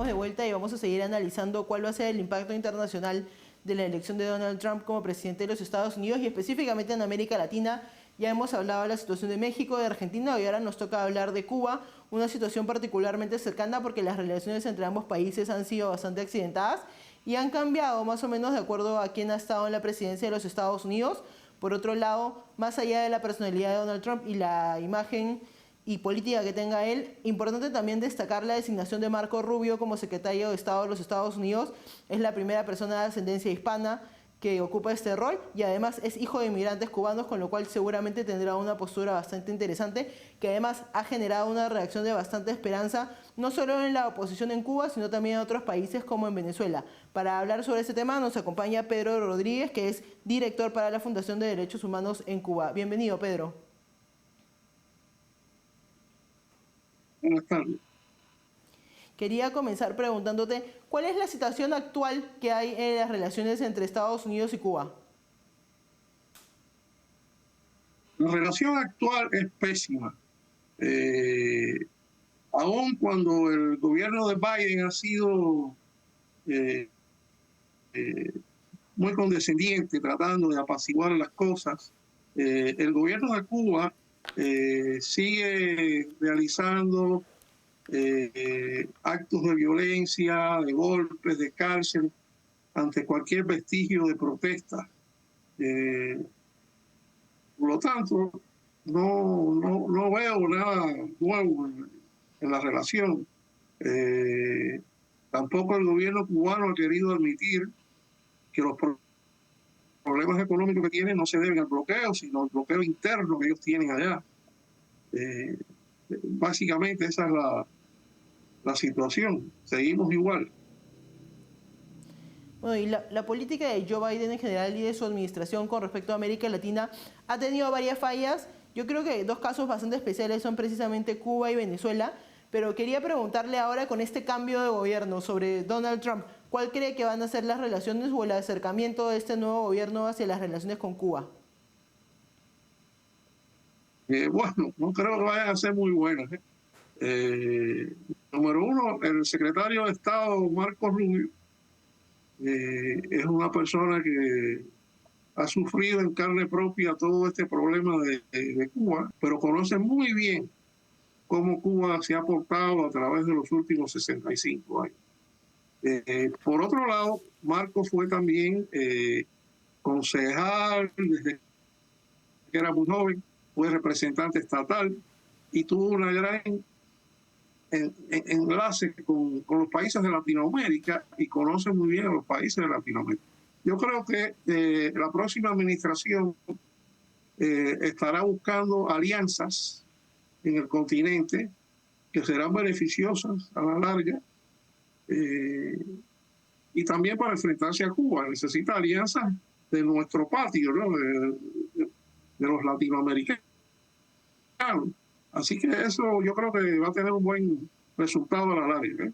estamos de vuelta y vamos a seguir analizando cuál va a ser el impacto internacional de la elección de Donald Trump como presidente de los Estados Unidos y específicamente en América Latina. Ya hemos hablado de la situación de México, de Argentina y ahora nos toca hablar de Cuba, una situación particularmente cercana porque las relaciones entre ambos países han sido bastante accidentadas y han cambiado más o menos de acuerdo a quién ha estado en la presidencia de los Estados Unidos. Por otro lado, más allá de la personalidad de Donald Trump y la imagen y política que tenga él, importante también destacar la designación de Marco Rubio como secretario de Estado de los Estados Unidos. Es la primera persona de ascendencia hispana que ocupa este rol y además es hijo de inmigrantes cubanos, con lo cual seguramente tendrá una postura bastante interesante que además ha generado una reacción de bastante esperanza, no solo en la oposición en Cuba, sino también en otros países como en Venezuela. Para hablar sobre este tema nos acompaña Pedro Rodríguez, que es director para la Fundación de Derechos Humanos en Cuba. Bienvenido, Pedro. Buenas tardes. Quería comenzar preguntándote, ¿cuál es la situación actual que hay en las relaciones entre Estados Unidos y Cuba? La relación actual es pésima. Aun cuando el gobierno de Biden ha sido eh, muy condescendiente tratando de apaciguar las cosas, el gobierno de Cuba sigue realizando actos de violencia, de golpes, de cárcel, ante cualquier vestigio de protesta. Por lo tanto, no veo nada nuevo en la relación. Tampoco el gobierno cubano ha querido admitir que los problemas económicos que tienen no se deben al bloqueo, sino al bloqueo interno que ellos tienen allá. Básicamente esa es la situación. Seguimos igual. Bueno, y la política de Joe Biden en general y de su administración con respecto a América Latina ha tenido varias fallas. Yo creo que dos casos bastante especiales son precisamente Cuba y Venezuela, pero quería preguntarle ahora con este cambio de gobierno sobre Donald Trump, ¿cuál cree que van a ser las relaciones o el acercamiento de este nuevo gobierno hacia las relaciones con Cuba? Bueno, no creo que vayan a ser muy buenas. Número uno, el secretario de Estado, Marco Rubio, es una persona que ha sufrido en carne propia todo este problema de Cuba, pero conoce muy bien cómo Cuba se ha portado a través de los últimos 65 años. Por otro lado, Marco fue también concejal desde que era muy joven, fue representante estatal y tuvo una gran enlace con los países de Latinoamérica y conoce muy bien a los países de Latinoamérica. Yo creo que la próxima administración estará buscando alianzas en el continente que serán beneficiosas a la larga y también para enfrentarse a Cuba. Necesita alianzas de nuestro patio, ¿no? de los latinoamericanos. Así que eso yo creo que va a tener un buen resultado a la larga.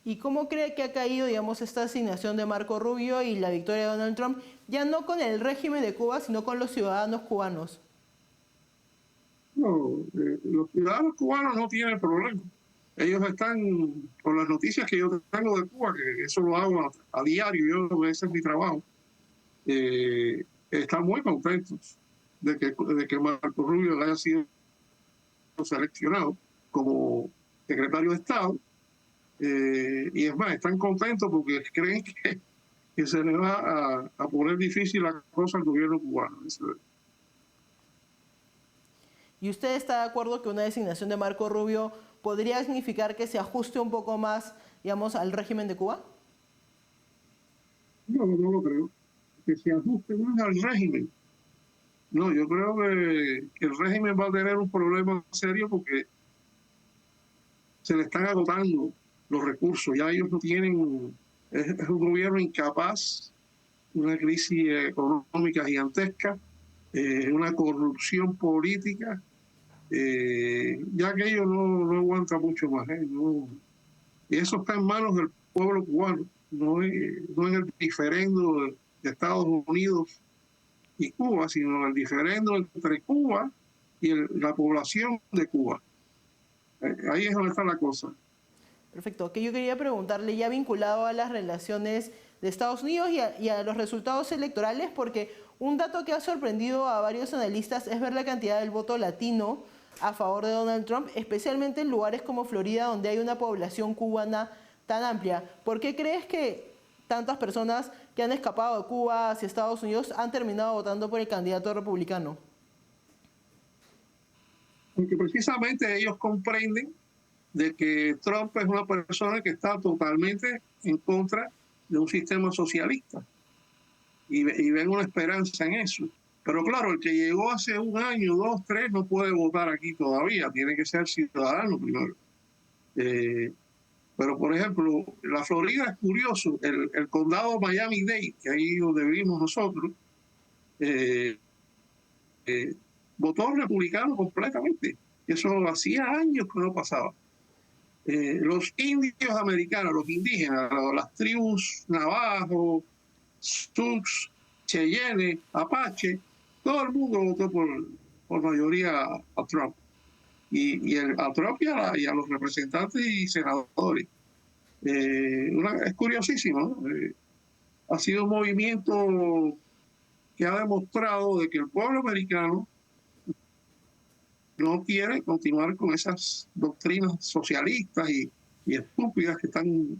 ¿Y cómo cree que ha caído, digamos, esta asignación de Marco Rubio y la victoria de Donald Trump, ya no con el régimen de Cuba, sino con los ciudadanos cubanos? No, los ciudadanos cubanos no tienen problema. Ellos están, con las noticias que yo tengo de Cuba, que eso lo hago a diario, ese es mi trabajo, están muy contentos de que Marco Rubio haya sido seleccionado como secretario de Estado. Y es más, están contentos porque creen que se le va a poner difícil la cosa al gobierno cubano. ¿Y usted está de acuerdo que una designación de Marco Rubio podría significar que se ajuste un poco más, digamos, al régimen de Cuba? No lo creo. Que se ajuste más al régimen. No, yo creo que el régimen va a tener un problema serio porque se le están agotando los recursos. Ya ellos no tienen, es un gobierno incapaz, una crisis económica gigantesca, una corrupción política. Ya que ellos no aguantan mucho más. Y eso está en manos del pueblo cubano, no en el diferendo de Estados Unidos y Cuba, sino el diferendo entre Cuba y la población de Cuba. Ahí es donde está la cosa. Perfecto, que yo quería preguntarle ya vinculado a las relaciones de Estados Unidos y a los resultados electorales, porque un dato que ha sorprendido a varios analistas es ver la cantidad del voto latino a favor de Donald Trump, especialmente en lugares como Florida, donde hay una población cubana tan amplia. ¿Por qué crees que tantas personas que han escapado de Cuba hacia Estados Unidos han terminado votando por el candidato republicano? Porque precisamente ellos comprenden de que Trump es una persona que está totalmente en contra de un sistema socialista y ven una esperanza en eso. Pero claro, el que llegó hace un año, dos, tres, no puede votar aquí todavía, tiene que ser ciudadano primero. Pero, por ejemplo, la Florida es curioso, el condado Miami-Dade, que ahí donde vivimos nosotros, votó republicano completamente. Eso hacía años que no pasaba. Los indios americanos, los indígenas, las tribus Navajo, Sioux, Cheyenne, Apache, todo el mundo votó por mayoría a Trump. A Trump y a los representantes y senadores. Es curiosísimo, ¿no? Ha sido un movimiento que ha demostrado de que el pueblo americano no quiere continuar con esas doctrinas socialistas y estúpidas que están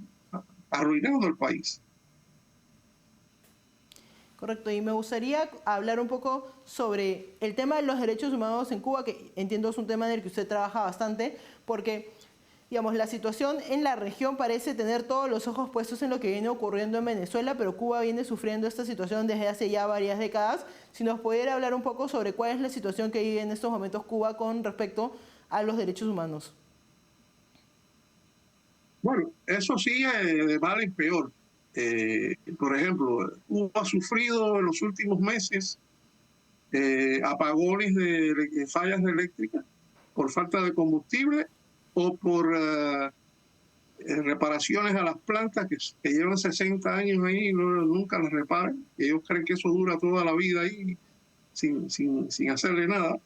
arruinando el país. Correcto, y me gustaría hablar un poco sobre el tema de los derechos humanos en Cuba, que entiendo es un tema en el que usted trabaja bastante, porque, digamos, la situación en la región parece tener todos los ojos puestos en lo que viene ocurriendo en Venezuela, pero Cuba viene sufriendo esta situación desde hace ya varias décadas. Si nos pudiera hablar un poco sobre cuál es la situación que vive en estos momentos Cuba con respecto a los derechos humanos. Bueno, eso sí, de mal en peor. Por ejemplo, Cuba ha sufrido en los últimos meses apagones de fallas eléctricas por falta de combustible o por reparaciones a las plantas que llevan 60 años ahí y nunca las reparan. Ellos creen que eso dura toda la vida ahí sin hacerle nada.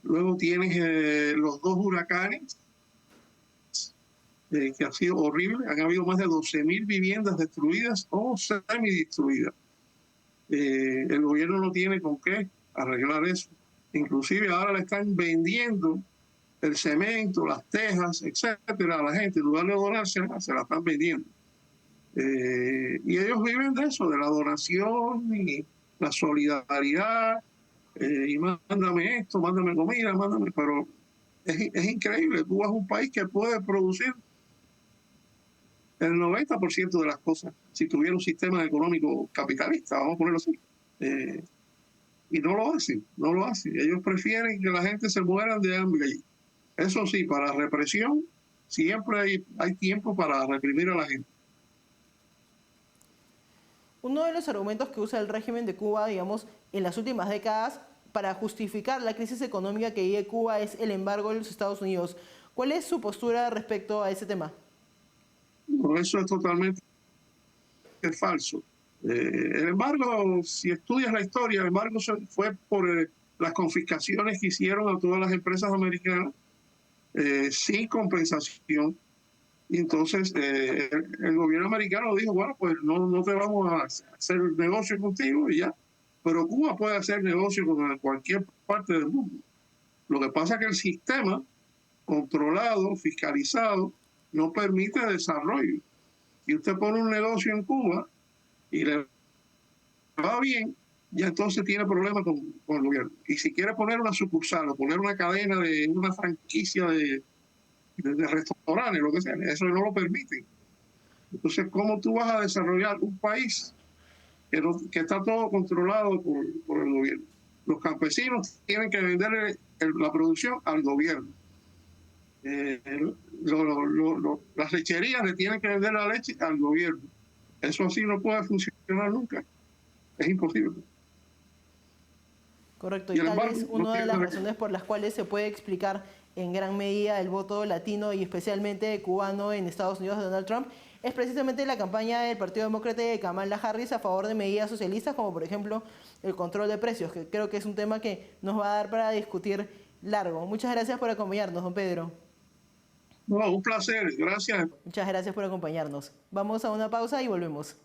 Luego tienes los dos huracanes, que ha sido horrible. Han habido más de 12.000 viviendas destruidas o semi-destruidas. El gobierno no tiene con qué arreglar eso. Inclusive ahora le están vendiendo el cemento, las tejas, etcétera, a la gente. En lugar de donársela, se la están vendiendo. Y ellos viven de eso, de la donación y la solidaridad. Y mándame esto, mándame comida, mándame. Pero es increíble. Cuba es un país que puede producir el 90% de las cosas si tuviera un sistema económico capitalista, vamos a ponerlo así. Y no lo hacen, no lo hacen. Ellos prefieren que la gente se muera de hambre allí. Eso sí, para represión siempre hay tiempo para reprimir a la gente. Uno de los argumentos que usa el régimen de Cuba, digamos, en las últimas décadas para justificar la crisis económica que vive Cuba es el embargo de los Estados Unidos. ¿Cuál es su postura respecto a ese tema? No, eso es totalmente falso. El embargo, si estudias la historia, el embargo fue por las confiscaciones que hicieron a todas las empresas americanas sin compensación. Y entonces el gobierno americano dijo, bueno, pues no te vamos a hacer negocio contigo y ya. Pero Cuba puede hacer negocio con cualquier parte del mundo. Lo que pasa es que el sistema controlado, fiscalizado, no permite desarrollo. Si usted pone un negocio en Cuba y le va bien, ya entonces tiene problemas con el gobierno. Y si quiere poner una sucursal o poner una cadena de una franquicia de restaurantes, lo que sea, eso no lo permiten. Entonces, ¿cómo tú vas a desarrollar un país que está todo controlado por el gobierno? Los campesinos tienen que venderle la producción al gobierno. Las lecherías le tienen que vender la leche al gobierno. Eso así no puede funcionar nunca. Es imposible. Correcto, y tal vez una de las razones por las cuales se puede explicar en gran medida el voto latino y especialmente cubano en Estados Unidos de Donald Trump es precisamente la campaña del Partido Demócrata de Kamala Harris a favor de medidas socialistas como por ejemplo el control de precios, que creo que es un tema que nos va a dar para discutir largo. Muchas gracias por acompañarnos, don Pedro. No, un placer, gracias. Muchas gracias por acompañarnos. Vamos a una pausa y volvemos.